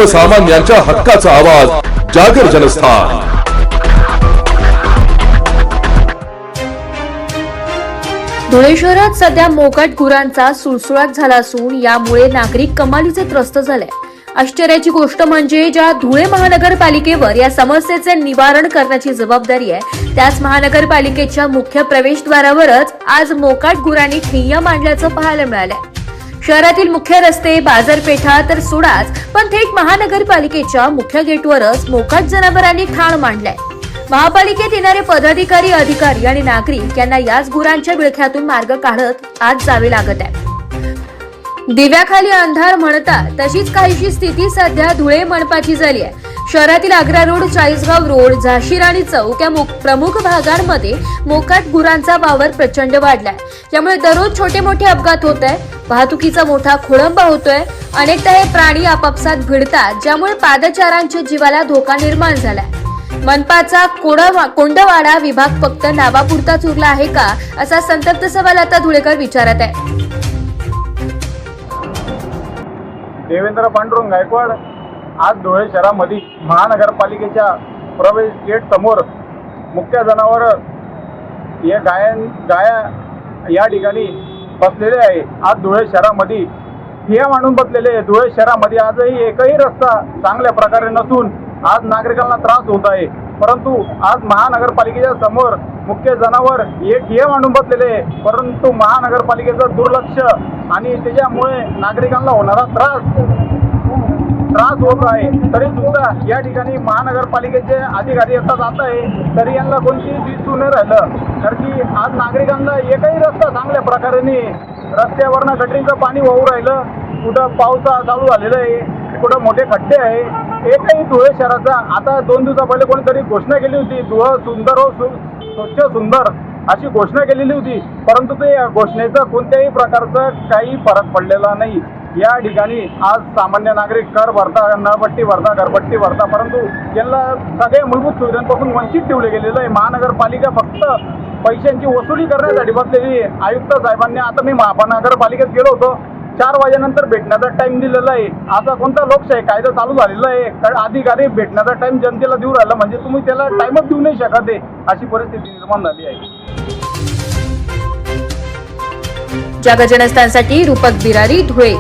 सर्वसामान्यांच्या हक्काचा आवाज जागर जनस्थान। धुळे शहरात सध्या मोकाट गुरांचा सुळसुळाट झाला असून यामुळे नागरिक कमालीचे त्रस्त झाले। आश्चर्याची गोष्ट म्हणजे ज्या धुळे महानगरपालिकेवर या समस्येचे निवारण करण्याची जबाबदारी आहे, त्याच महानगरपालिकेच्या मुख्य प्रवेशद्वारावरच आज मोकाट गुरांनी ठिय्या मांडल्याचं पाहायला मिळालंय। शहरातील मुख्य रस्ते, बाजारपेठा तर सोडाच, पण थेट महानगरपालिकेच्या मुख्य गेटवरच मोकाट जनावरांनी ठाण मांडलाय। महापालिकेत येणारे पदाधिकारी, अधिकारी आणि नागरिक यांना याच गुरांच्या विळख्यातून मार्ग काढत आज जावे लागत आहे। दिव्याखाली अंधार म्हणतात तशीच काहीशी स्थिती सध्या धुळे मनपाची झाली आहे। शहरातील आग्रा रोड, चाळीसगाव रोड, झाशीराणी चौक या प्रमुख भागांमध्ये मोकाट गुरांचा वावर प्रचंड वाढलाय। त्यामुळे दररोज छोटे मोठे अपघात होत आहे, वाहतुकीचा मोठा खोळंबा होतोय। अनेकदा हे प्राणी आपापसात भिडतात, ज्यामुळे पादचाऱ्यांच्या जीवाला धोका निर्माण झालाय। मनपाचा कोंडवाडा विभाग फक्त नावापुरताच उरला आहे का, असा संतप्त सवाल आता धुळेकर विचारत आहे। देवेंद्र पांडुरंग गायकवाड आज धुळे शहरामध्ये महानगरपालिकेच्या प्रवेश गेट समोर मुख्य जनावर हे गाया या ठिकाणी बसलेले आहे। आज धुळे शहरामध्ये ठिय्या मांडून बसलेले आहे। धुळे शहरामध्ये आजही एकही रस्ता चांगल्या प्रकारे नसून आज नागरिकांना त्रास होत आहे, परंतु आज महानगरपालिकेच्या समोर मुख्य जनावर हे ठिय्या मांडून बसलेले आहे, परंतु महानगरपालिकेचं दुर्लक्ष आणि त्याच्यामुळे नागरिकांना होणारा त्रास होत आहे। तरी सुद्धा या ठिकाणी महानगरपालिकेचे अधिकारी येतात जात आहे, तरी यांना कोणतीही दिसून नाही राहिलं। कारण की आज नागरिकांना एकही रस्ता चांगल्या प्रकारे रस्त्यावरनं गटरीचं पाणी वाहू राहिलं, कुठं पावसा चालू झालेला आहे, कुठं मोठे खड्डे आहे। एकही धुळे शहराचा आता 2 दिवसा पहिले कोणीतरी घोषणा केली होती, धुळे सुंदर व स्वच्छ सुंदर अशी घोषणा केलेली होती, परंतु ते घोषणेचा कोणत्याही प्रकारचा काही फरक पडलेला नाही। या ठिकाणी आज सामान्य नागरिक कर भरता, नळपट्टी भरता, घरपट्टी भरता, परंतु यांना सगळ्या मूलभूत सुविधांपासून वंचित ठेवले गेलेलं आहे। महानगरपालिका फक्त पैशांची वसुली करण्यासाठी बसलेली आहे। आयुक्त साहेबांनी आता मी महानगरपालिकेत गेलो होतो, 4 वाजेनंतर भेटण्याचा टाइम दिलेला आहे। आता कोणता लोकशाही कायदा चालू झालेला आहे, अधिकारी भेटण्याचा टाइम जनतेला देऊ राहिला, म्हणजे तुम्ही त्याला टाइमच देऊ नाही शकत आहे, अशी परिस्थिती निर्माण झाली आहे। जागर जनस्थानसाठी रूपक बिरारी, धुळे।